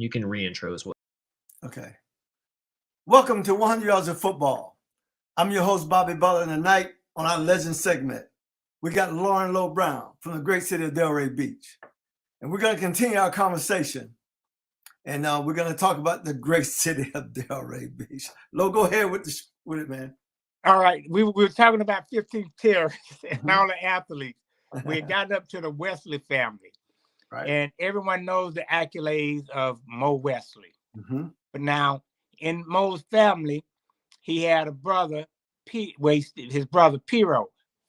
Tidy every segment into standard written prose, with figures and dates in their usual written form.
you can reintro as well. Okay. Welcome to 100 Yards of Football. I'm your host, Bobby Butler, and tonight on our Legend segment, we got Lowe Brown from the great city of Delray Beach. And we're going to continue our conversation. And we're going to talk about the great city of Delray Beach. Lowe, go ahead with it, man. All right. We were talking about 15th terrorists and all the athletes. We had gotten up to the Wesley family. Right. And everyone knows the accolades of Mo Wesley. Mm-hmm. But now, in Mo's family, he had a brother, his brother Piro.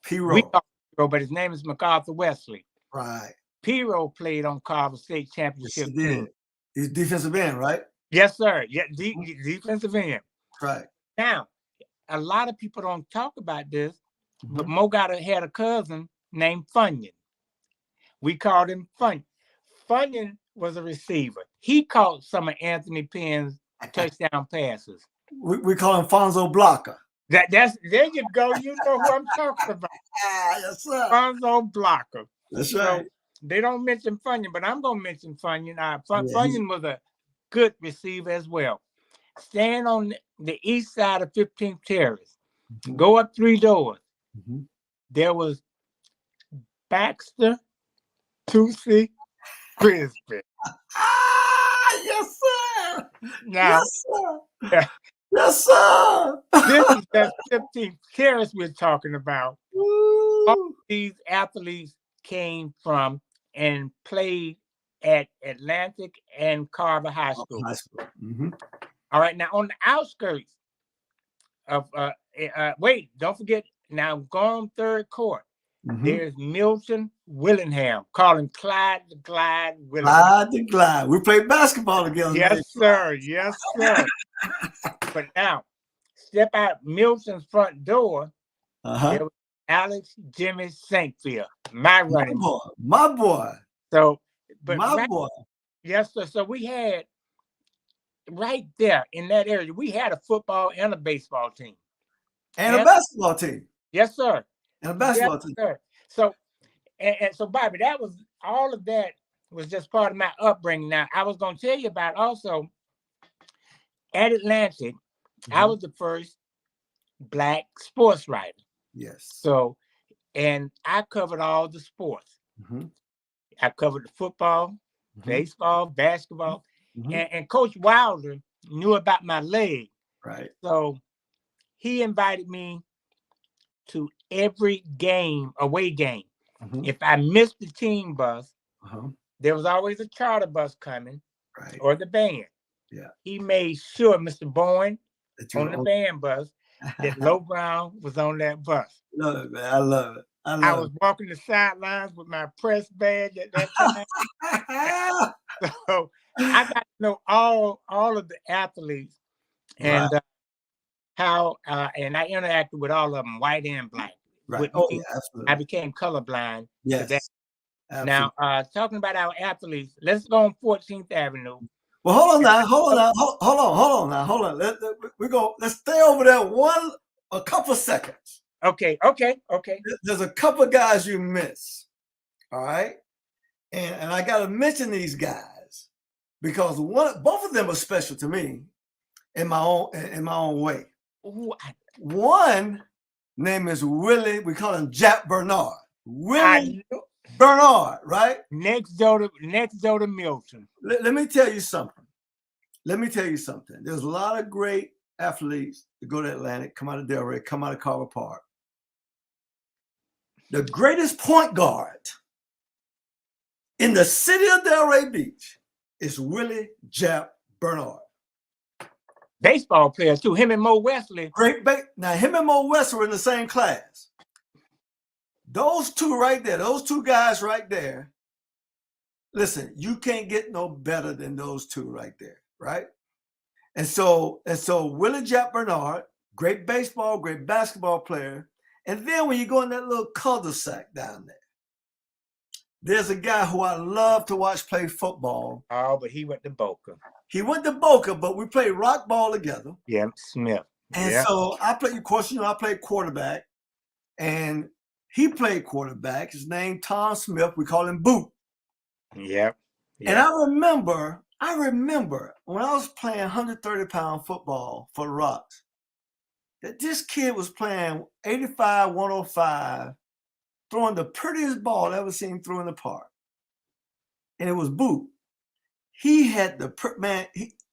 We call him Piro, but his name is MacArthur Wesley. Right. Piro played on Carver State Championship team. He's defensive end, right? Yes, sir. Yeah, defensive end. Right. Now, a lot of people don't talk about this, but Mo had a cousin named Funyon. We called him Funyon. Funyon was a receiver. He caught some of Anthony Penn's touchdown passes. We call him Fonzo Blocker. There you go. You know who I'm talking about. Yes, sir. Fonzo Blocker. That's right. So they don't mention Funyon, but I'm gonna mention Funyon. Funyon was a good receiver as well. Stand on the east side of 15th Terrace. Go up 3 doors. There was Baxter, Tootsie, Frisbee. Yes, sir. Now, yes, sir. Yes, sir. This is that 15th Terrace we're talking about. All these athletes came from and played at Atlantic and Carver High School. All right, now on the outskirts of wait, don't forget, now go on third court. There's Milton Willingham. Call him Clyde the Glide Willingham. Clyde the Glide. We played basketball together. Yes, sir. Yes, sir. But now, step out Milton's front door. There was Alex Jimmy Saintfield, my running boy. My boy. So, but my boy. Yes, sir. So we had right there in that area, we had a football and a baseball team. And a basketball team. Yes, sir. And a basketball team. Sir. So, and so, Bobby, that was all of that was just part of my upbringing. Now, I was going to tell you about also at Atlantic, I was the first Black sports writer. Yes. So, and I covered all the sports. I covered the football, baseball, basketball, and Coach Wilder knew about my leg. Right. So he invited me to every game, away game. If I missed the team bus, there was always a charter bus coming, or the band. Yeah. He made sure, Mr. Bowen, on the band bus, that Lowe Brown was on that bus. Love it, man. I love it. I was walking the sidelines with my press badge at that time. So I got to know all of the athletes and how and I interacted with all of them, white and black. Right. Absolutely. I became colorblind. Yes. Now, talking about our athletes, let's go on 14th Avenue. Well, hold on now. Let's stay over there a couple seconds. Okay. There's a couple of guys you miss. All right. And I gotta mention these guys because both of them are special to me in my own way. One name is Willie, we call him Jack Bernard. Willie Bernard, right? Next door to Milton. Let me tell you something. There's a lot of great athletes that go to Atlantic, come out of Delray, come out of Carver Park. The greatest point guard in the city of Delray Beach is Willie Jack Bernard. Baseball player too. Him and Mo Wesley. Now him and Mo Wesley were in the same class. Those two right there, those two guys right there. Listen, you can't get no better than those two right there, right? And so Willie Jack Bernard, great baseball, great basketball player. And then when you go in that little cul-de-sac down there, there's a guy who I love to watch play football. Oh, but he went to Boca. But we played rock ball together. Yeah, Smith. And so I played, of course, I played quarterback. And he played quarterback. His name, Tom Smith. We call him Boot. Yeah. And I remember I remember when I was playing 130-pound football for the Rocks, that this kid was playing 85, 105, throwing the prettiest ball I ever seen throw in the park. And it was boot. He had the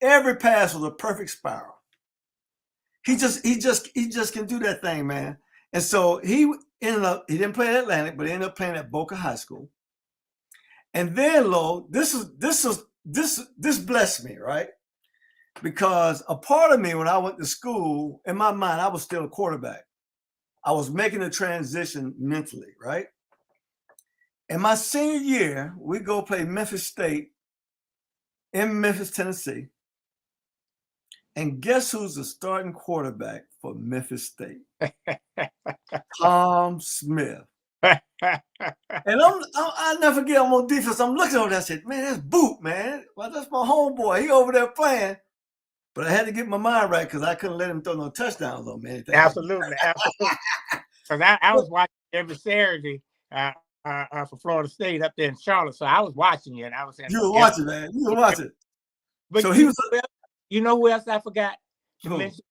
every pass was a perfect spiral. He just can do that thing, man. And so he didn't play at Atlantic, but he ended up playing at Boca High School. And then, Lowe, this blessed me, right? Because a part of me, when I went to school, in my mind, I was still a quarterback. I was making a transition mentally, right? In my senior year, we go play Memphis State in Memphis, Tennessee. And guess who's the starting quarterback for Memphis State? Tom Smith. And I'll never forget, I'm on defense. I'm looking over there. I said, man, that's Boot, man. Well, that's my homeboy. He over there playing. But I had to get my mind right because I couldn't let him throw no touchdowns on me. Anything. Absolutely. Because I was watching every Saturday for Florida State up there in Charlotte. So I was watching you, and I was saying, you were watching, man. You were watching. But so you know who else I forgot to mention?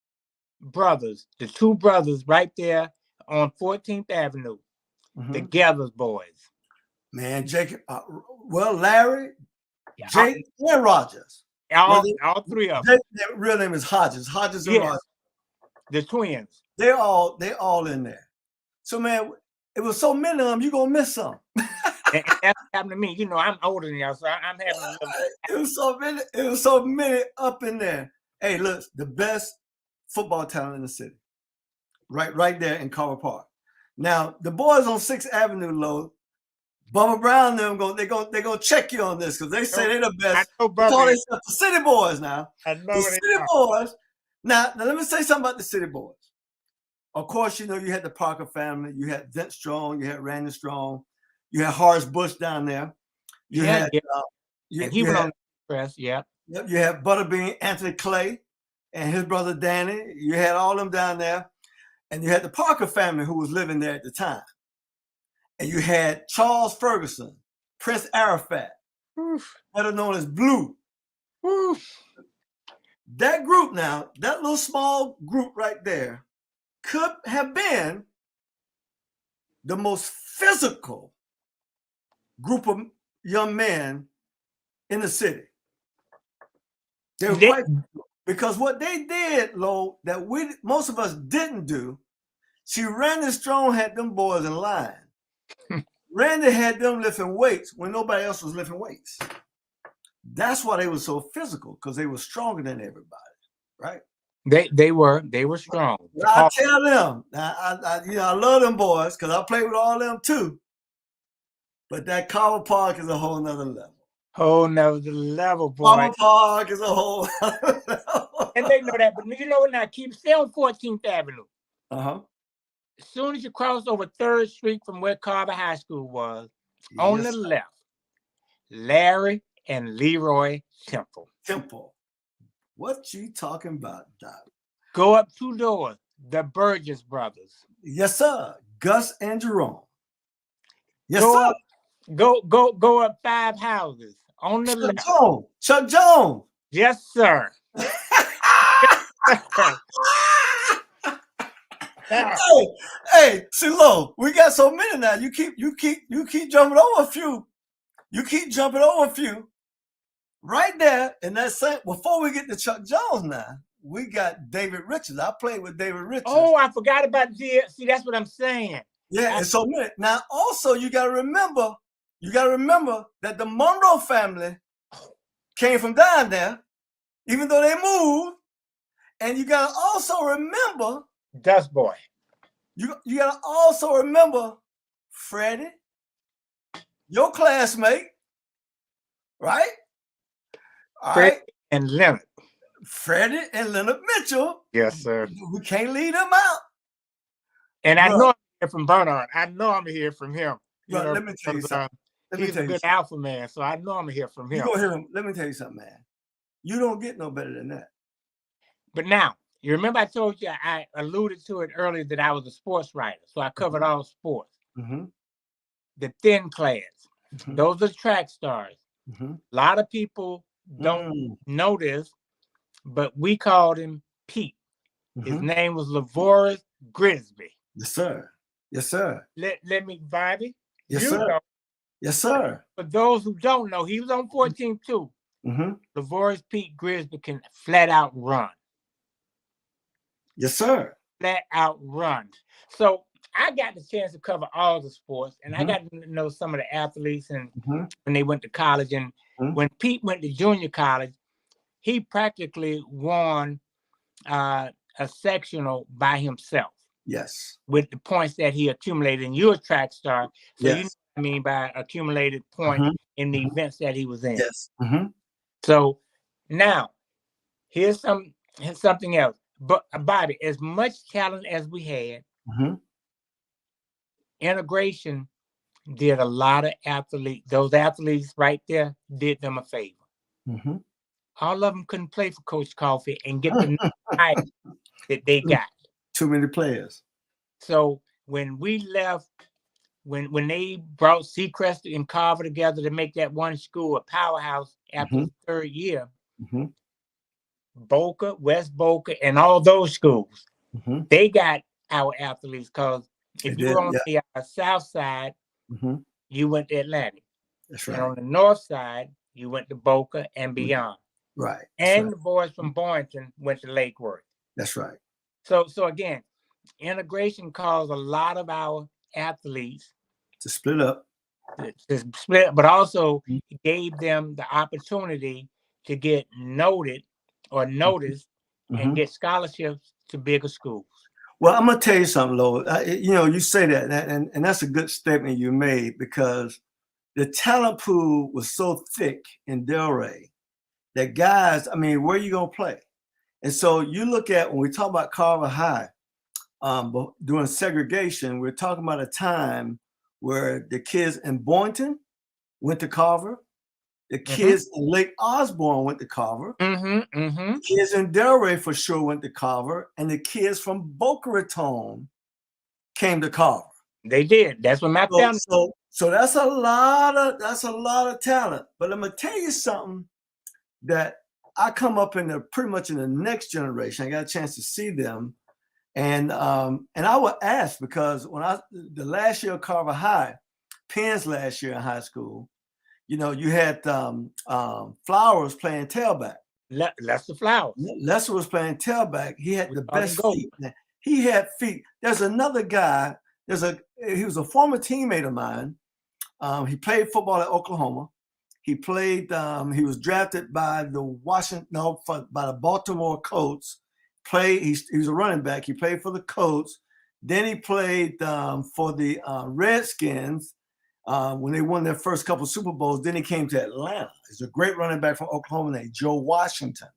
Brothers, the two brothers right there on 14th Avenue, the Gathers boys. Man, Jake, Larry, Jake, and Rogers. All three of them. Their real name is Hodges. Hodges and Rogers. The twins. They're all in there. So, man, it was so many of them, you're going to miss some. And that's happened to me. You know, I'm older than y'all, so I'm having a little... It was so many up in there. Hey, look, the best football talent in the city. Right there in Carver Park. Now, the boys on 6th Avenue, Lowe, Bobby Brown, they're gonna check you on this because they say they're the best. I know, they call themselves the City Boys now. I know the City Boys. Now, let me say something about the City Boys. Of course, you know, you had the Parker family, you had Vince Strong, you had Randy Strong, you had Horace Bush down there. You had and he went on the press, You had Butterbean Anthony Clay and his brother Danny. You had all them down there. And you had the Parker family who was living there at the time. And you had Charles Ferguson, Prince Arafat, better known as Blue. That group now, that little small group right there, could have been the most physical group of young men in the city. They were quite, because what they did, Lowe, that most of us didn't do. See, Randy Strong had them boys in line. Randy had them lifting weights when nobody else was lifting weights. That's why they were so physical, because they were stronger than everybody, right? They were strong. I tell them, I love them boys because I played with all them too. But that Carver Park is a whole nother level. Whole nother level, boy. Carver Park is a whole nother level. And they know that, but you know what? Now keep still on 14th Avenue. As soon as you cross over 3rd Street from where Carver High School was, on the left, Larry and Leroy Temple. What you talking about, Doc? Go up 2 doors, the Burgess brothers. Yes, sir. Gus and Jerome. Yes, sir. Go up 5 houses on the left. Chuck Jones. Yes, sir. Hey, see, Lowe, we got so many now. You keep jumping over a few. Right there in that same. Before we get to Chuck Jones now, we got David Richards. I played with David Richards. Oh, I forgot about See, that's what I'm saying. Yeah, and so now also you got to remember that the Monroe family came from down there, even though they moved. And you got to also remember Dust Boy. You got to also remember Freddie, your classmate, right? Freddie and Leonard. Freddie and Leonard Mitchell. Yes, sir. We can't leave them out. And I know I'm here from Bernard. I know I'm here from him. Let me tell you something. He's a good alpha man, so I know I'm here from him. You gonna hear him. Let me tell you something, man. You don't get no better than that. But now, you remember I told you, I alluded to it earlier that I was a sports writer, so I covered all sports. The thin class, those are track stars. A lot of people don't know this, but we called him Pete. His name was Lavoris Grisby. Yes, sir. Yes, sir. Let me, Bobby. Yes, you sir. know. Yes, sir. For those who don't know, he was on 14 too. Lavoris Pete Grisby can flat out run. Yes, sir. Flat out run. So I got the chance to cover all the sports, and I got to know some of the athletes and when they went to college. And when Pete went to junior college, he practically won a sectional by himself. Yes. With the points that he accumulated. And you're a track star, so you know what I mean by accumulated points in the events that he was in. Yes. So now here's something else. But Bobby, as much talent as we had, integration did a lot of athletes. Those athletes right there did them a favor. All of them couldn't play for Coach Coffee and get the title that they got. Too many players. So when we left, when they brought Seacrest and Carver together to make that one school a powerhouse after the third year, Boca, West Boca, and all those schools, they got our athletes because if you were on the south side, you went to Atlantic. That's right. And on the north side, you went to Boca and beyond. Right. And the boys from Boynton went to Lake Worth. That's right. So again, integration caused a lot of our athletes to split up. But also gave them the opportunity to get noted or noticed and get scholarships to bigger schools. Well, I'm gonna tell you something, Lowe. You say that, and that's a good statement you made, because the talent pool was so thick in Delray that guys, I mean, where are you gonna play? And so you look at, when we talk about Carver High, during segregation, we're talking about a time where the kids in Boynton went to Carver, the kids in Lake Osborne went to Carver, the kids in Delray for sure went to Carver, and the kids from Boca Raton came to Carver. They did. That's what my family. So that's a lot of talent. But I'm gonna tell you something that I come up in pretty much in the next generation. I got a chance to see them, and I would ask, because when the last year of Carver High, Penn's last year in high school, you had Flowers playing tailback. Lester Flowers. Lester was playing tailback. He had the best feet. He had feet. There's another guy. He was a former teammate of mine. He played football at Oklahoma. He played. He was drafted by the Baltimore Colts. He was a running back. He played for the Colts. Then he played for the Redskins when they won their first couple of Super Bowls. Then he came to Atlanta. He's a great running back from Oklahoma named Joe Washington.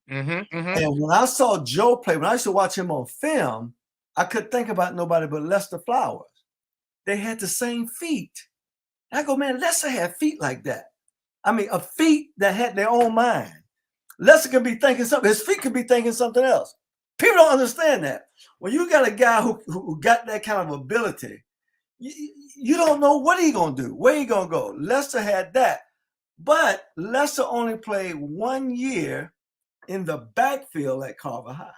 And when I saw Joe play, when I used to watch him on film, I couldn't think about nobody but Lester Flowers. They had the same feet. And I go, man, Lester had feet like that. I mean, a feet that had their own mind. Lester could be thinking something. His feet could be thinking something else. People don't understand that. When you got a guy who got that kind of ability, you don't know what he's going to do, where he's going to go. Lester had that. But Lester only played 1 year in the backfield at Carver High.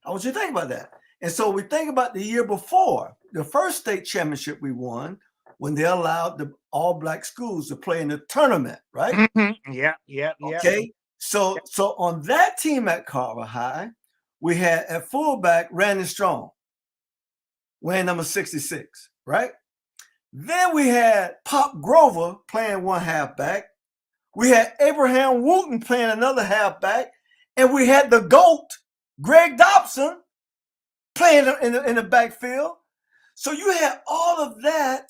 I want you to think about that. And so we think about the year before, the first state championship we won, when they allowed the all-black schools to play in the tournament, right? Yeah. Okay. So on that team at Carver High, we had at fullback Randy Strong, wearing number 66, right? Then we had Pop Grover playing one halfback. We had Abraham Wooten playing another halfback, and we had the GOAT, Greg Dobson, playing in the backfield. So you had all of that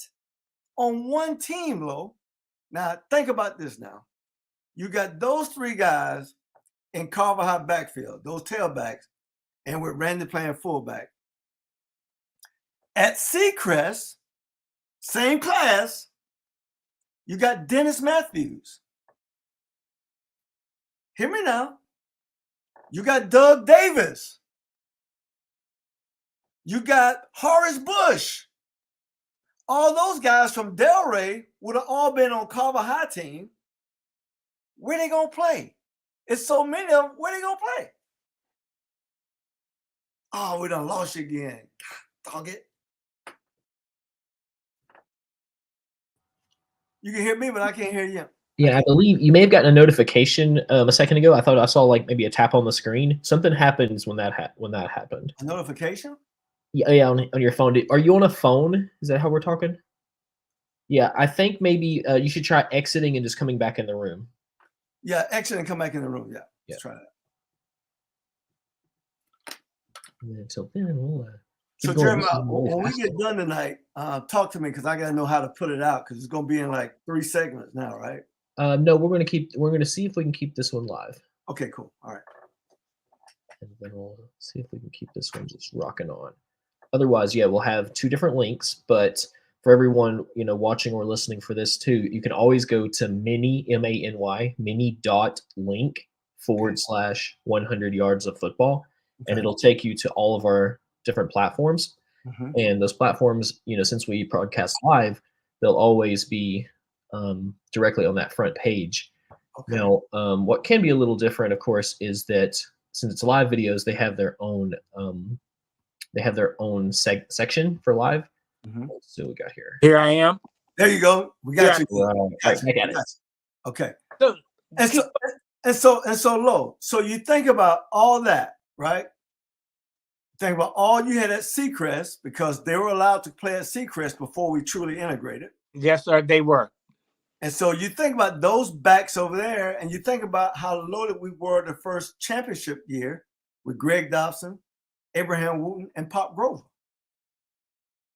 on one team, Lowe. Now think about this now. You got those three guys in Carver High backfield, those tailbacks, and with Randy playing fullback. At Seacrest, same class, you got Dennis Matthews. Hear me now. You got Doug Davis. You got Horace Bush. All those guys from Delray would have all been on Carver High team. where they gonna play? It's so many of them. Where they gonna play? Oh, we done lost you again. Dog it. You can hear me, but I can't hear you. Yeah, I believe you may have gotten a notification a second ago. I thought I saw like maybe a tap on the screen. Something happens when that happened. A notification? Yeah, on your phone. Are you on a phone? Is that how we're talking? Yeah, I think maybe you should try exiting and just coming back in the room. Yeah, exit and come back in the room. Yeah, let's try that. So then we'll so Jeremiah, when we get done tonight, talk to me because I gotta know how to put it out because it's gonna be in like 3 segments now, right? No, we're gonna see if we can keep this one live. Okay, cool. All right. And then we'll see if we can keep this one just rocking on. Otherwise, yeah, we'll have 2 different links, but for everyone, watching or listening for this too, you can always go to many, many.link /100 yards of football. And it'll take you to all of our different platforms. And those platforms, since we broadcast live, they'll always be directly on that front page. Okay. Now, what can be a little different, of course, is that since it's live videos, they have their own section for live. Let's see what we got here. Here I am. There you go. We got you. Right, I got it. Okay. So Lowe. So you think about all that, right? Think about all you had at Seacrest because they were allowed to play at Seacrest before we truly integrated. Yes, sir, they were. And so you think about those backs over there, and you think about how loaded we were the first championship year with Greg Dobson, Abraham Wooten, and Pop Grover.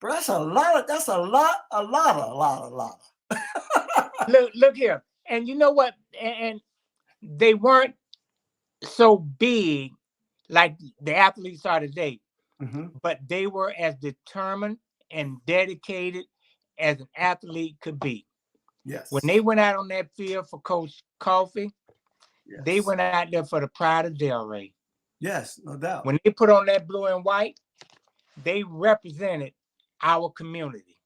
But that's a lot. Look here, and you know what? And they weren't so big like the athletes are today, but they were as determined and dedicated as an athlete could be. Yes. When they went out on that field for Coach Coffey, they went out there for the pride of Delray. Yes, no doubt. When they put on that blue and white, they represented our community,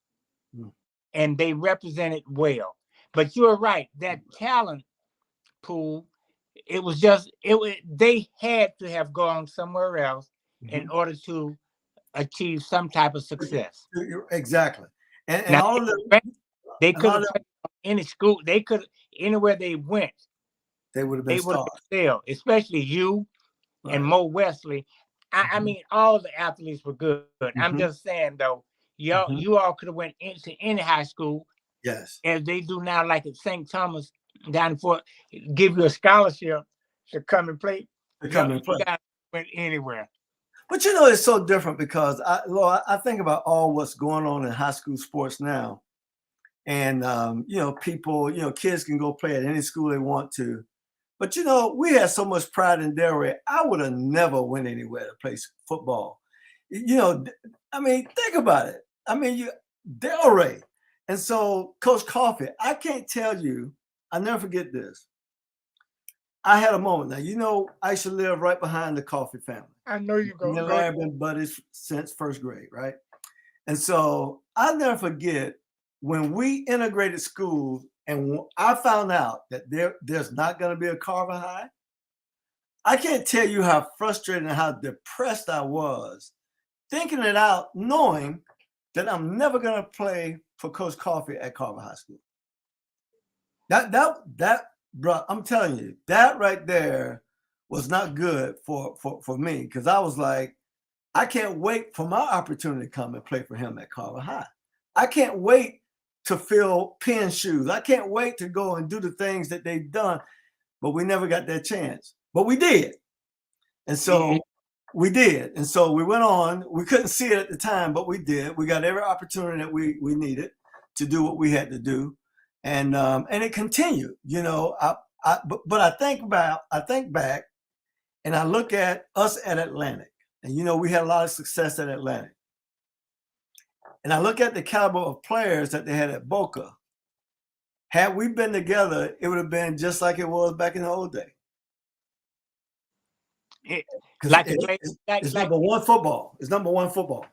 and they represented well. But you're right, that talent pool. They had to have gone somewhere else in order to achieve some type of success. Exactly. And now, all of them, they could have played any school. They could anywhere they went. They would have been still, especially you and Mo Wesley. I mean, all the athletes were good. I'm just saying though, you all could have went into any high school. Yes. As they do now, like at St. Thomas down for give you a scholarship to come and play. You guys went anywhere. But it's so different because I think about all what's going on in high school sports now. And people, kids can go play at any school they want to. But we had so much pride in Delray. I would have never went anywhere to play football. I mean, think about it. I mean, Delray. And so Coach Coffey, I can't tell you, I'll never forget this. I had a moment. Now, I used to live right behind the Coffey family. I know you go. Me and Larry have been buddies since first grade, right? And so I'll never forget when we integrated schools and I found out that there's not going to be a Carver High. I can't tell you how frustrated and how depressed I was thinking it out, knowing that I'm never going to play for Coach Coffey at Carver High School. That, bro, I'm telling you, that right there was not good for me because I was like, I can't wait for my opportunity to come and play for him at Carver High. I can't wait to fill Penn's shoes. I can't wait to go and do the things that they've done, but we never got that chance. But we did. And so we did. And so we went on. We couldn't see it at the time, but we did. We got every opportunity that we needed to do what we had to do. And it continued, but I think back and I look at us at Atlantic and, we had a lot of success at Atlantic. And I look at the caliber of players that they had at Boca. Had we been together, it would have been just like it was back in the old day. It's number one football. It's number one football.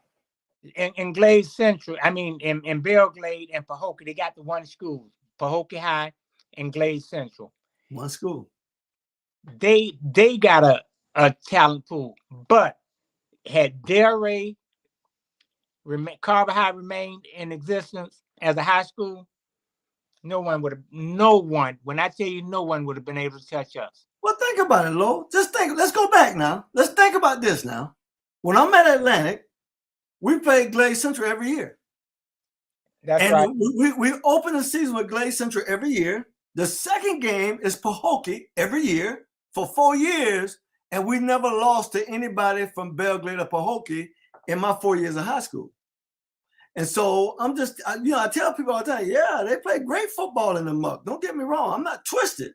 In Glade Central, I mean, in Belglade and Pahokee, they got the one school, Pahokee High and Glade Central. One school. They got a talent pool, but had Delray Carver High remained in existence as a high school, no one, when I tell you no one would have been able to touch us. Well, think about it, Lowe. Just think, let's go back now. Let's think about this now. When I'm at Atlantic, we play Glade Central every year. That's right. We open the season with Glade Central every year. The second game is Pahokee every year for 4 years, and we never lost to anybody from Belgrade or Pahokee in my 4 years of high school. And so I'm just, I tell people all the time, yeah, they play great football in the muck. Don't get me wrong. I'm not twisted.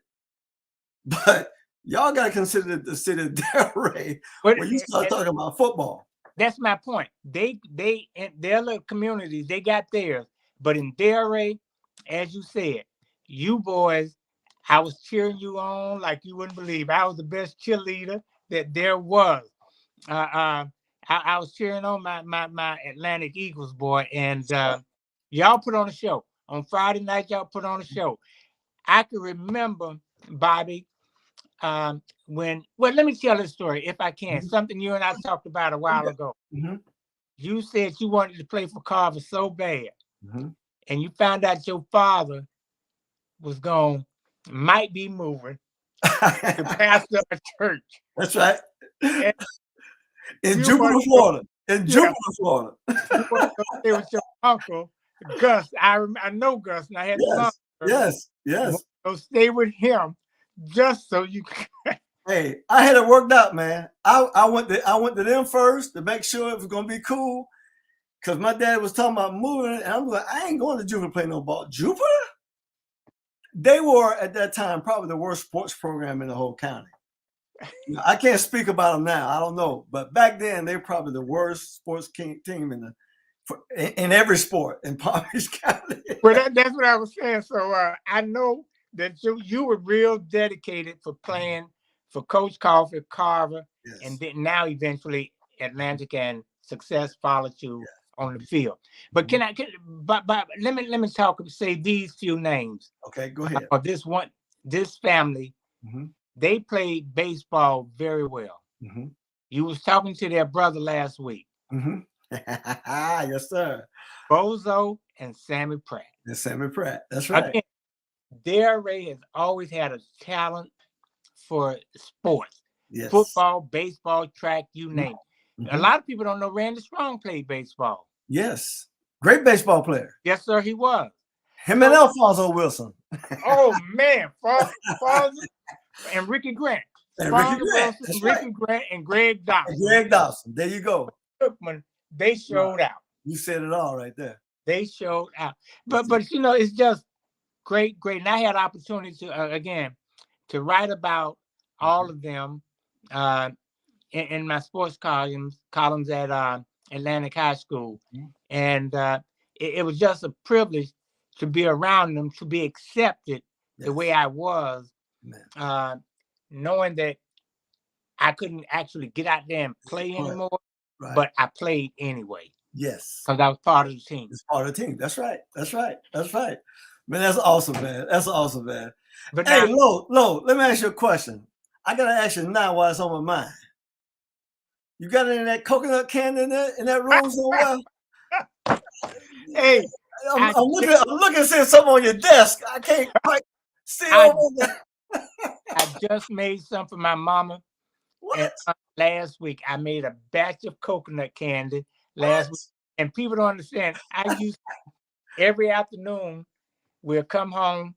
But y'all got to consider the city of Delray when you start talking about football. That's my point. They in their little communities, they got theirs. But in Delray, as you said, you boys, I was cheering you on like you wouldn't believe. I was the best cheerleader that there was. I was cheering on my Atlantic Eagles, boy, and y'all put on a show. On Friday night, y'all put on a show. I can remember, Bobby, let me tell this story, if I can. Something you and I talked about a while ago. You said you wanted to play for Carver so bad, and you found out your father was might be moving to pastor a church. That's right. In Jupiter, Florida. In Jupiter, Florida. You want to stay with your uncle, Gus. I know Gus, and I had yes. So stay with him just so you can. Hey, I had it worked out, man. I went to them first to make sure it was gonna be cool. Cause my dad was talking about moving, and I'm like, I ain't going to Jupiter to play no ball. Jupiter? They were at that time probably the worst sports program in the whole county. I can't speak about them now. I don't know, but back then they were probably the worst sports team in every sport in Palm Beach County. Well, that's what I was saying. So I know that you were real dedicated for playing for Coach Carver, and then now eventually Atlantic and Success followed you on the field. But let me say these few names. Okay, go ahead. This family, they played baseball very well. You was talking to their brother last week. Yes, sir. Bozo and Sammy Pratt. And Sammy Pratt. That's right. Again, Delray has always had a talent for sports. Yes. Football, baseball, track, you name it. A lot of people don't know Randy Strong played baseball. Yes. Great baseball player. Yes, sir, he was. Him and Alfonso Wilson. Oh, man. Fonzo and Ricky Grant. Ricky Grant and Greg Dawson. There you go. They showed out. You said it all right there. They showed out. But it's just great. And I had opportunity to write about all of them in my sports columns at Atlantic High School. And it was just a privilege to be around them, to be accepted the way I was, knowing that I couldn't actually get out there and play anymore, but I played anyway. Yes. Because I was part of the team. It's part of the team. That's right. Man, that's awesome, man. But hey, Lowe, let me ask you a question. I got to ask you now while it's on my mind. You got any of that coconut candy in that room somewhere? Hey, I'm looking to see something on your desk. I can't quite see over there. I just made some for my mama. What? Last week, I made a batch of coconut candy last week. And people don't understand. I used every afternoon, we'll come home,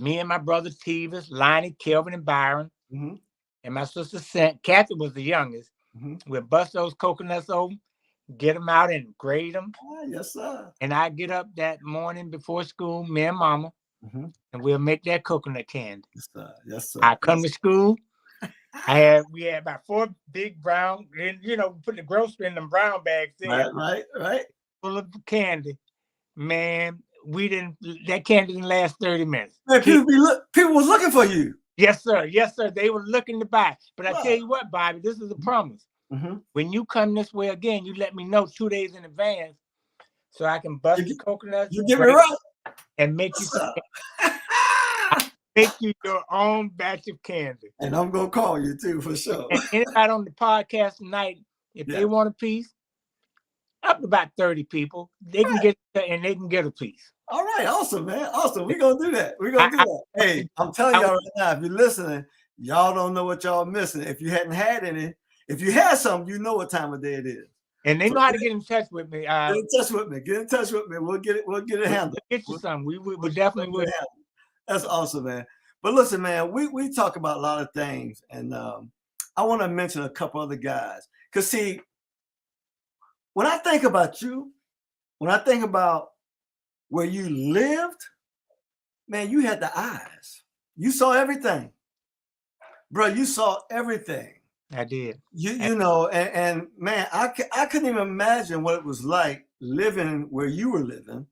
me and my brother Tevis, Lonnie, Kelvin, and Byron, and my sister Kathy was the youngest. We'll bust those coconuts open, get them out and grade them. Yes, sir. And I get up that morning before school, me and mama, and we'll make that coconut candy. Yes, sir. I come to school. We had about 4 big brown, and put the grocery in them brown bags there. Right. Full of candy. Man, that candy didn't last 30 minutes. Man, people was looking for you. Yes, sir. They were looking to buy. But I tell you what, Bobby, this is a promise. When you come this way again, you let me know 2 days in advance so I can bust the coconuts. You give me right. And make you some. Make you your own batch of candy. And I'm gonna call you too for sure. And anybody on the podcast tonight, if they want a piece, up to about 30 people, they can get a piece. All right, awesome, man. Awesome. We're gonna do that. We're gonna do that. Hey, I'm telling y'all right now, if you're listening, y'all don't know what y'all missing. If you hadn't had any, if you had some, you know what time of day it is. And they know how to get in touch with me. Get in touch with me. Get in touch with me. We'll get it handled. We'll get you some. We definitely will. That's awesome, man. But listen, man, we talk about a lot of things, and I want to mention a couple other guys. Because see, when I think about you, when I think about where you lived, man, you had the eyes. You saw everything. Bro, you saw everything. I did. You know, and man, I couldn't even imagine what it was like living where you were living,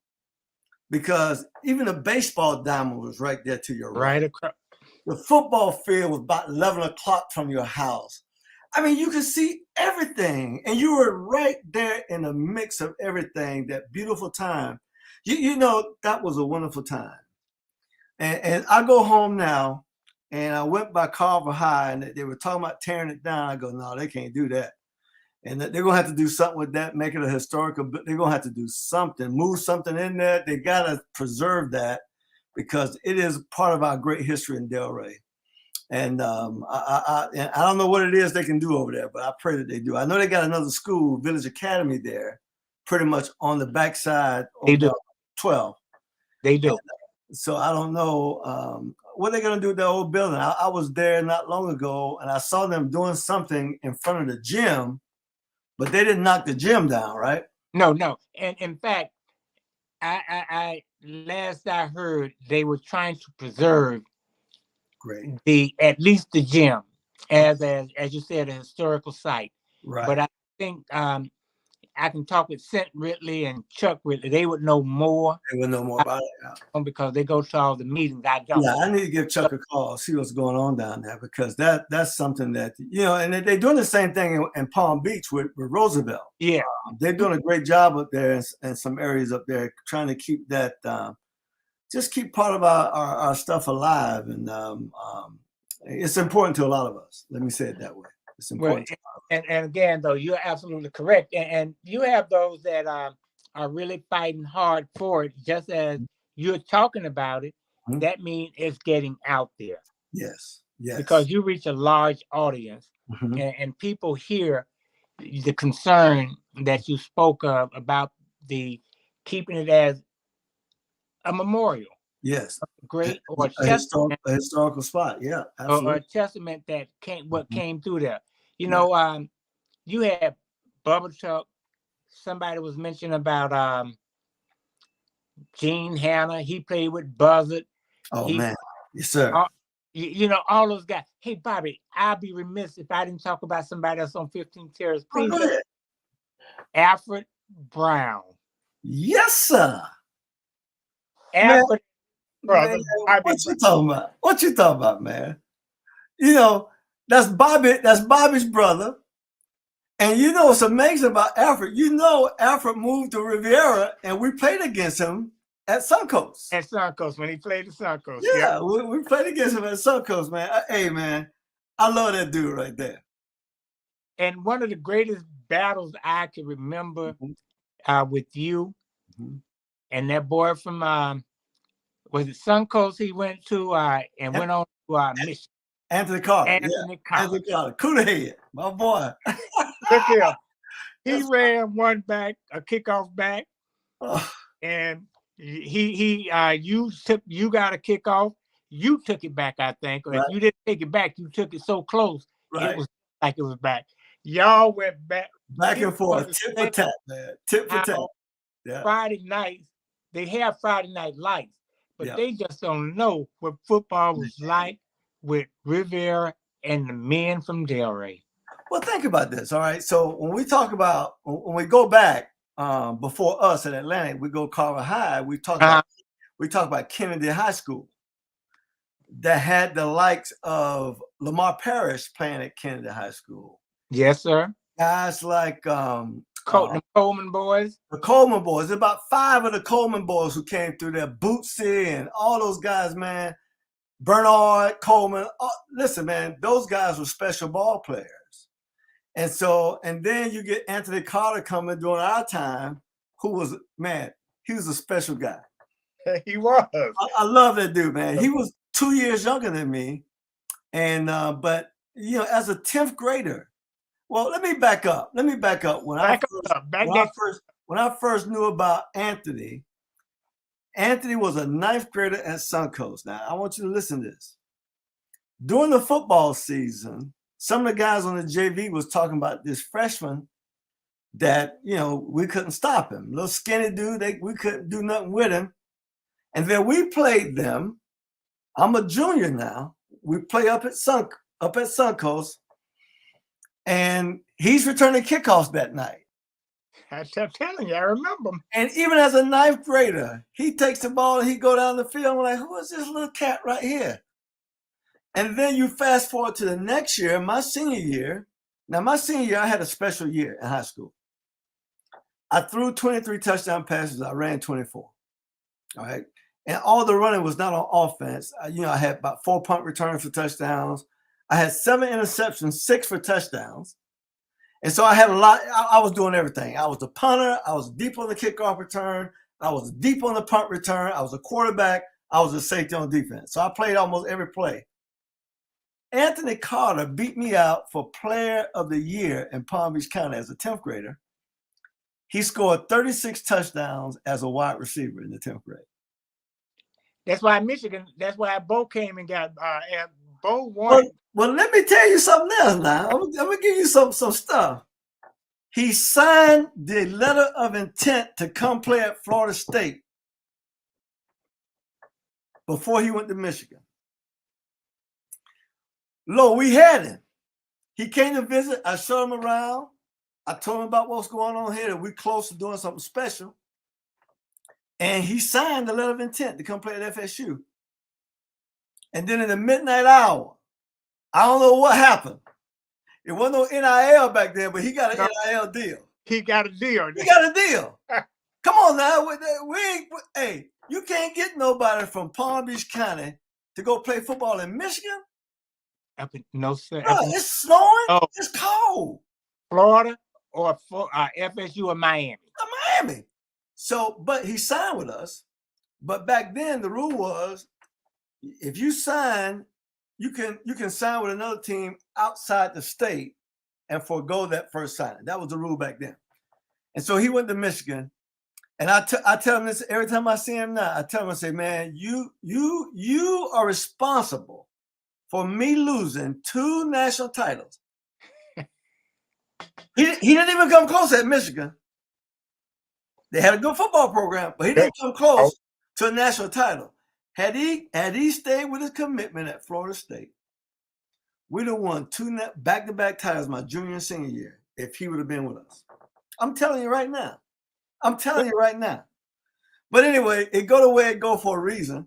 because even the baseball diamond was right there to your right. Across. The football field was about 11 o'clock from your house. I mean, you could see everything, and you were right there in the mix of everything. That beautiful time. You know, that was a wonderful time. And I go home now, and I went by Carver High, and they were talking about tearing it down. I go, no, they can't do that. And they're going to have to do something with that, make it a historical, but they're going to have to do something, move something in there. They got to preserve that, because it is part of our great history in Delray. And I don't know what it is they can do over there, but I pray that they do. I know they got another school, Village Academy, there, pretty much on the backside of 12. They do. So I don't know what they're going to do with that old building. I was there not long ago, and I saw them doing something in front of the gym, but they didn't knock the gym down, right? No. And in fact, I last I heard, they were trying to preserve at least the gym as you said, a historical site. Right. But I think I can talk with Sent Ridley and Chuck Ridley. They would know more. They would know more about it. Because they go to all the meetings. I don't. Yeah, I need to give Chuck a call, see what's going on down there, because that's something that, you know, and they're doing the same thing in Palm Beach with Roosevelt. Yeah. They're doing a great job up there in some areas up there, trying to keep that, just keep part of our stuff alive. And it's important to a lot of us. Let me say it that way. It's important. Well, and again, though, you're absolutely correct. And you have those that are really fighting hard for it, just as you're talking about it. Mm-hmm. That means it's getting out there. Yes. Because you reach a large audience, mm-hmm. and people hear the concern that you spoke of about the keeping it as a memorial. Yes. Great, or a historical spot. Yeah, absolutely. Or a testament that came through there. You know, you had Bubba Chuck. Somebody was mentioning about Gene Hanna. He played with Buzzard. Oh, man. Yes, sir. You know, all those guys. Hey, Bobby, I'd be remiss if I didn't talk about somebody else on 15th Terrace. Please. Alfred Brown. Yes, sir. Alfred Brother. Man, what you talking about? What you talking about, man? You know, that's Bobby's brother. And you know what's amazing about Alfred? You know, Alfred moved to Riviera, and we played against him at Suncoast. At Suncoast, when he played at Suncoast. Yeah, we played against him at Suncoast, man. Hey, man, I love that dude right there. And one of the greatest battles I can remember with you and that boy from, was it Suncoast he went to and went on to Michigan? Anthony Carter. Anthony Carter. Kuda head, my boy. Look here. He ran one back, a kickoff back, and you got a kickoff. You took it back, I think. Or if you didn't take it back, you took it so close, it was like it was back. Y'all went back and forth, tip for tat, man. Tip for tat. Yeah. Friday nights, they have Friday night lights, but they just don't know what football was like with Riviera and the men from Delray. Well, think about this, all right? So when we go back before us at Atlantic, we go Carver High, we talk about Kennedy High School that had the likes of Lamar Parrish playing at Kennedy High School. Yes, sir. Guys like the Coleman boys. The Coleman boys. About 5 of the Coleman boys who came through there, Bootsy and all those guys, man. Bernard, Coleman. Oh, listen, man, those guys were special ball players. And then you get Anthony Carter coming during our time, who was, man, he was a special guy. He was. I love that dude, man. He was 2 years younger than me. And, but, you know, as a 10th grader, well, let me back up. When I first knew about Anthony was a 9th grader at Suncoast. Now, I want you to listen to this. During the football season, some of the guys on the JV was talking about this freshman that, you know, we couldn't stop him. Little skinny dude, we couldn't do nothing with him. And then we played them. I'm a junior now. We play up at Suncoast, and he's returning kickoffs that night. I'm telling you, I remember him. And even as a 9th grader, he takes the ball and he go down the field. I'm like, who is this little cat right here? And then you fast forward to the next year, my senior year. Now, my senior year, I had a special year in high school. I threw 23 touchdown passes. I ran 24. All right. And all the running was not on offense. You know, I had about 4 punt returns for touchdowns. I had 7 interceptions, 6 for touchdowns. And so I had a lot. I was doing everything. I was the punter. I was deep on the kickoff return. I was deep on the punt return. I was a quarterback. I was a safety on defense. So I played almost every play. Anthony Carter beat me out for Player of the Year in Palm Beach County as a 10th grader. He scored 36 touchdowns as a wide receiver in the 10th grade. That's why that's why Bo came and got Bo won. Well, let me tell you something else now. I'm gonna give you some stuff. He signed the letter of intent to come play at Florida State before he went to Michigan. Look, we had him. He came to visit. I showed him around. I told him about what's going on here, that we're close to doing something special. And he signed the letter of intent to come play at FSU. And then in the midnight hour, I don't know what happened. It wasn't no NIL back then, but he got an NIL deal. He got a deal. Come on now. Hey, you can't get nobody from Palm Beach County to go play football in Michigan. No, sir. No, it's snowing. Oh. It's cold. Florida or FSU or Miami? Miami. So, but he signed with us. But back then, the rule was, if you sign, you can sign with another team outside the state and forego that first signing. That was the rule back then. And so he went to Michigan. And I tell him this every time I see him now. I tell him, I say, man, you are responsible for me losing 2 national titles. He didn't even come close at Michigan. They had a good football program, but he didn't come close to a national title. Had he stayed with his commitment at Florida State, we'd have won 2 back-to-back titles my junior and senior year if he would have been with us. I'm telling you right now. But anyway, it go the way it go for a reason.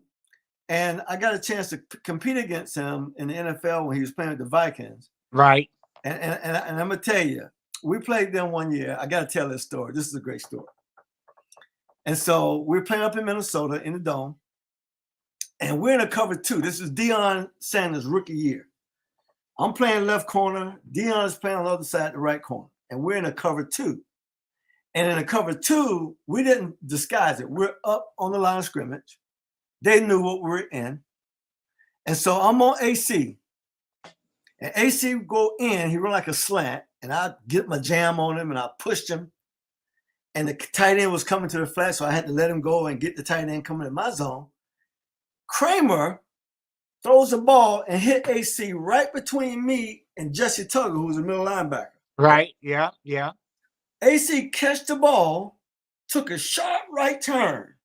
And I got a chance to compete against him in the NFL when he was playing with the Vikings. Right. And I'm going to tell you, we played them one year. I got to tell this story. This is a great story. And so we're playing up in Minnesota in the Dome. And we're in a cover 2. This is Deion Sanders' rookie year. I'm playing left corner. Deion is playing on the other side, the right corner. And we're in a cover 2. And in a cover 2, we didn't disguise it. We're up on the line of scrimmage. They knew what we were in. And so I'm on AC. And AC go in. He run like a slant. And I get my jam on him and I pushed him. And the tight end was coming to the flat, so I had to let him go and get the tight end coming in my zone. Kramer throws the ball and hit AC right between me and Jesse Tugger, who was a middle linebacker. Right, yeah. AC catch the ball, took a sharp right turn.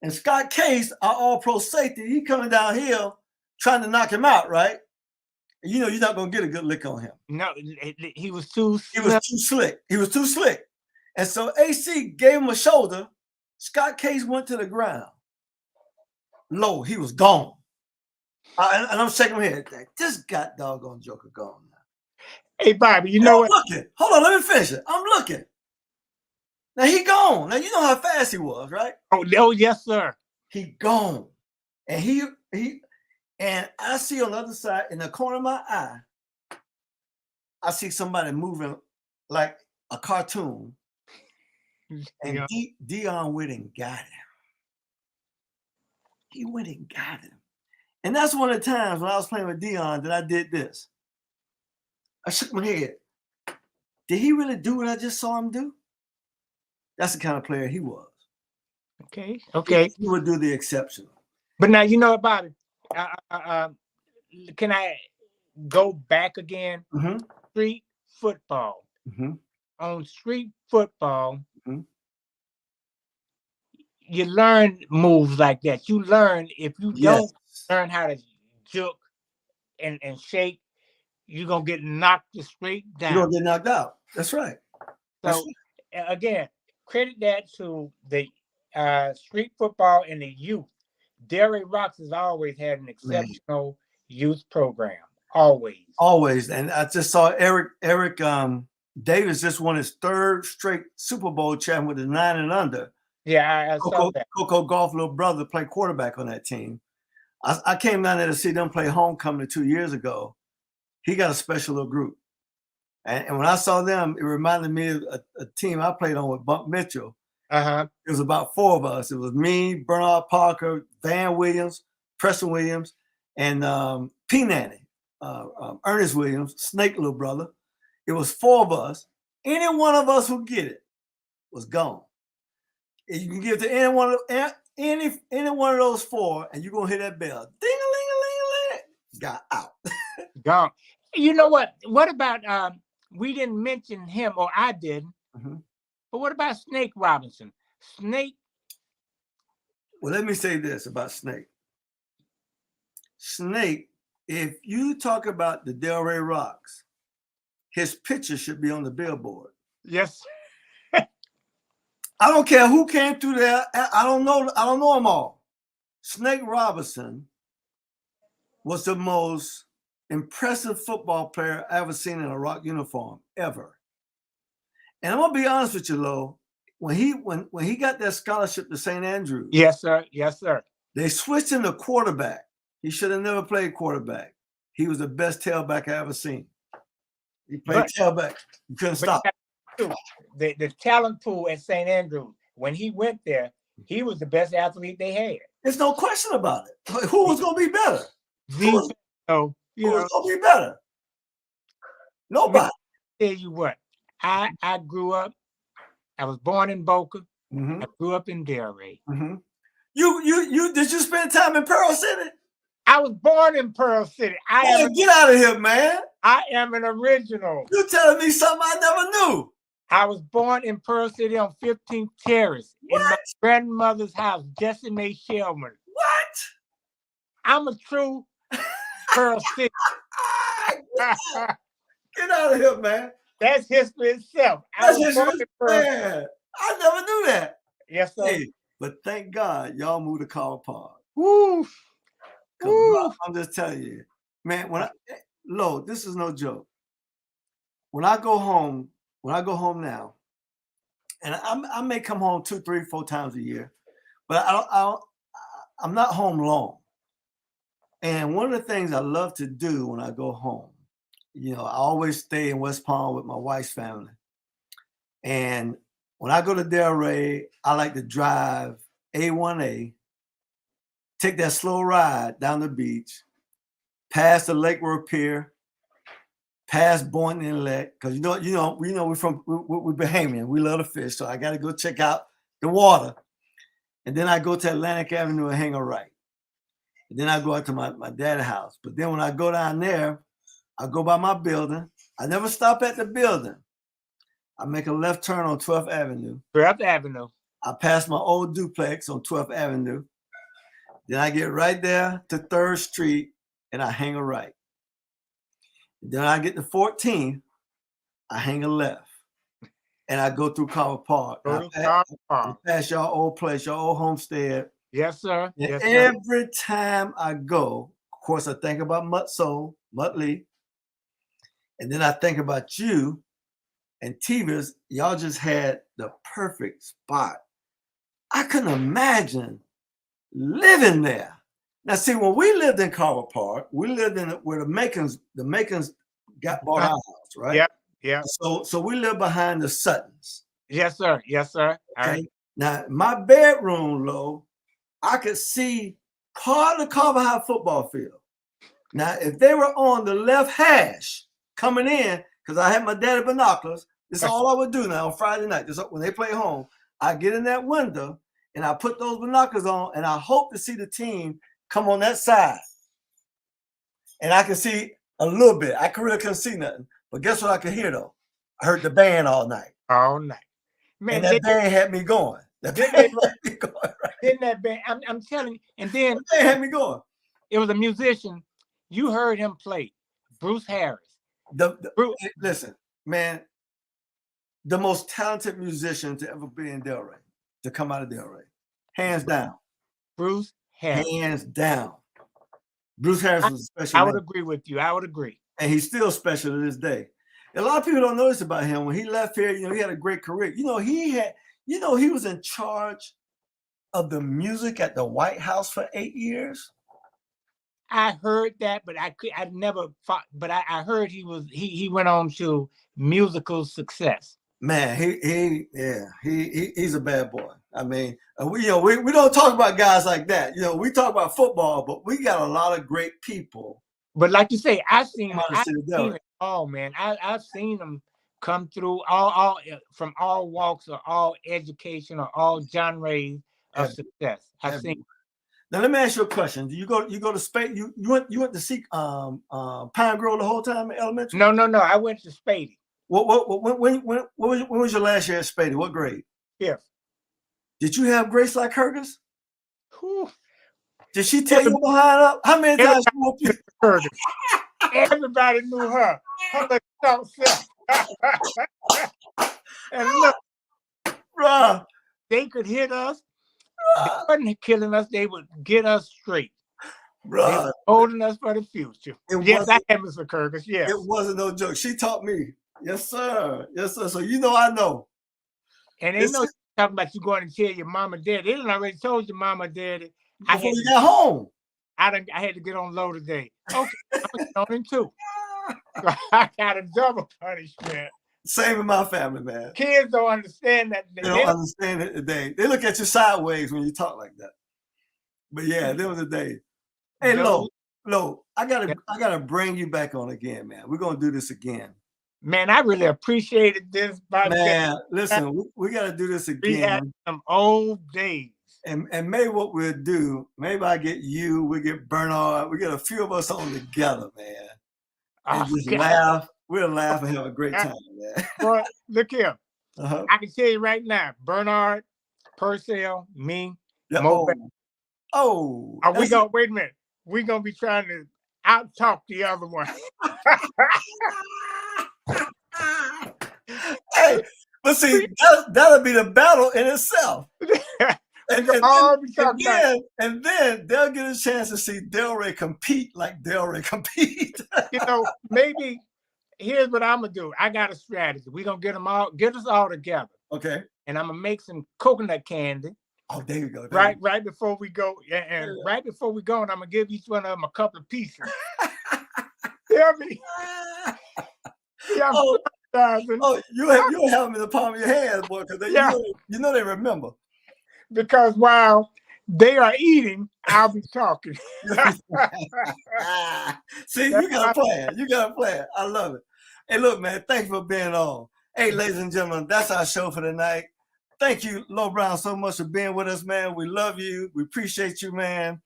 And Scott Case, our all-pro safety, he coming downhill trying to knock him out, right? And you know you're not going to get a good lick on him. No, he was too slick. He was too slick. And so AC gave him a shoulder. Scott Case went to the ground. Low, he was gone. And I'm shaking my head. This got doggone joker gone now. Hey, Bobby, you know what? I'm looking. Hold on, let me finish it. I'm looking. Now he gone. Now you know how fast he was, right? Oh yes, sir. He gone. And And I see on the other side, in the corner of my eye, I see somebody moving like a cartoon. And Yeah. Dion went and got him. He went and got him. And that's one of the times when I was playing with Dion that I did this. I shook my head. Did he really do what I just saw him do? That's the kind of player he was. Okay. He would do the exceptional. But now, you know about it. Can I go back again? Mm-hmm. Street football. Mm-hmm. On street football, mm-hmm. you learn moves like that. You learn if you don't learn how to juke and shake, you're going to get knocked straight down. You're going to get knocked out. That's right. So, again, credit that to the street football and the youth. Delray Rocks has always had an exceptional youth program. Always. And I just saw Eric Davis just won his 3rd straight Super Bowl champion with the 9 and under. Yeah, I saw that. Coco Golf's little brother played quarterback on that team. I came down there to see them play homecoming 2 years ago. He got a special little group. And when I saw them, it reminded me of a team I played on with Bunk Mitchell. Uh-huh. It was about 4 of us. It was me, Bernard Parker, Van Williams, Preston Williams, and P. Nanny. Ernest Williams, Snake little brother. It was 4 of us. Any one of us who get it was gone. You can give it to any one of those 4, and you're gonna hear that bell. Ding-a-ling-a-ling-a-ling. Got out. Gone. You know what? What about we didn't mention him, or I didn't. Mm-hmm. But what about Snake Robinson? Snake. Well, let me say this about Snake. Snake, if you talk about the Delray Rocks, his picture should be on the billboard. Yes. I don't care who came through there. I don't know them all. Snake Robinson was the most impressive football player I ever seen in a Rock uniform, ever. And I'm gonna be honest with you, Lowe. When he got that scholarship to St. Andrews, yes, sir. They switched him to quarterback. He should have never played quarterback. He was the best tailback I ever seen. He played tailback. You couldn't stop. The talent pool at St. Andrews, when he went there, he was the best athlete they had. There's no question about it. Who was going to be better? Who was going to be better? Nobody. Tell you what, I grew up. I was born in Boca. Mm-hmm. I grew up in Delray. Mm-hmm. You did you spend time in Pearl City? I was born in Pearl City. Get out of here, man. I am an original. You're telling me something I never knew. I was born in Pearl City on 15th Terrace in my grandmother's house, Jessie Mae Shelman. What? I'm a true Pearl City. Get out of here, man. That's history itself. That's history, man. I never knew that. Yes, sir. Hey, but thank God y'all moved to Carver Park. Woo! I'm just telling you, man. Lowe, this is no joke. When I go home now, and I may come home 2, 3, 4 times a year, but I'm not home long. And one of the things I love to do when I go home, I always stay in West Palm with my wife's family. And when I go to Delray, I like to drive A1A, take that slow ride down the beach, past the Lake Road Pier, past Boynton Inlet, because we're Bahamian, we love to fish, so I got to go check out the water, and then I go to Atlantic Avenue and hang a right, and then I go out to my dad's house. But then when I go down there, I go by my building. I never stop at the building. I make a left turn on 12th Avenue. 12th Avenue. I pass my old duplex on 12th Avenue. Then I get right there to 3rd Street and I hang a right. Then I get to 14th, I hang a left. And I go through Carver Park. I pass y'all old place, y'all old homestead. Yes, sir. And yes, every time I go, of course, I think about Mutt Lee. And then I think about you and Tevis. Y'all just had the perfect spot. I couldn't imagine living there. Now, see, when we lived in Carver Park, we lived in where the Macons got bought our house, right? Yeah, yeah. So we lived behind the Suttons. Yes, sir. Yes, sir. All Okay. right. Now, my bedroom, Lowe, I could see part of the Carver High football field. Now, if they were on the left hash coming in, because I had my daddy binoculars, this is all I would do now on Friday night. This, when they play home, I get in that window and I put those binoculars on, and I hope to see the team come on that side. And I can see a little bit. I really couldn't see nothing. But guess what I could hear, though? I heard the band all night. All night. Man, and that band had me going. That band had me going, right? Didn't that band, I'm telling you. And then they had me going. It was a musician. You heard him play. Bruce Harris. Bruce, listen, man, the most talented musician to ever be in Delray, to come out of Delray. Hands down. Bruce Harris. Hands down. Bruce Harris was a special I would agree with you. I would agree. And he's still special to this day. A lot of people don't know this about him. When he left here, he had a great career. He was in charge of the music at the White House for 8 years. I heard that, but I never fought, but I heard he went on to musical success. Man, he's a bad boy. I mean, we don't talk about guys like that. We talk about football, but we got a lot of great people. But like you say, I've seen it all, man. I've seen them come through all from all walks or all education or all genres of success. I've seen. Now let me ask you a question. Do you go to Spady? You went to see Pine Grove the whole time in elementary? No. I when to Spady. When was your last year at Spady? What grade? Fifth. Did you have Grace like Hergus? Did she tear you behind up? How many times you whooped you? Everybody knew her. And look, bruh, they could hit us. They wasn't killing us. They would get us straight. Bruh. They were holding us for the future. Yes, I had Mr. Kirkus. Yes. It wasn't no joke. She taught me. Yes, sir. Yes, sir. So I know. And they know talking about you going to tell your mom and daddy. They done already told your mom and daddy. Before you got home. I had to get on Lowe today. Okay, I'm on him too. So I got a double punishment. Same in my family, man. Kids don't understand that. They don't understand it today. They look at you sideways when you talk like that. But yeah, there was a day. Hey, Lowe, I gotta bring you back on again, man. We're gonna do this again. Man, I really appreciated this. Man, listen, we gotta do this again. We had some old days. And maybe what we'll do, maybe I get you, we get Bernard, we get a few of us on together, man. And just laugh. We'll laugh and have a great time, man. Well, look here. I can tell you right now, Bernard, Purcell, me, Mo. We go. Wait a minute. We're gonna be trying to out-talk the other one. Hey, but see, that'll be the battle in itself. And then they'll get a chance to see Delray compete like Delray compete. Maybe here's what I'm gonna do. I got a strategy. We're gonna get us all together. Okay. And I'm gonna make some coconut candy. Oh, there you go. Right before we go, and right before we go, and I'm gonna give each one of them a couple of pieces. Tell me. You'll have them in the palm of your hands, boy, because you know they remember. Because while they are eating, I'll be talking. See, you got a plan. You got a plan. I love it. Hey, look, man, thanks for being on. Hey, ladies and gentlemen, that's our show for tonight. Thank you, Lowe Brown, so much for being with us, man. We love you. We appreciate you, man.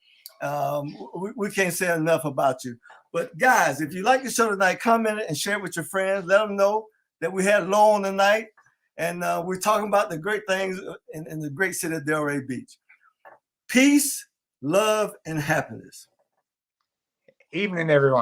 We can't say enough about you. But guys, if you like the show tonight, comment it and share it with your friends. Let them know that we had Lowe on tonight. And we're talking about the great things in the great city of Delray Beach. Peace, love, and happiness. Evening, everyone.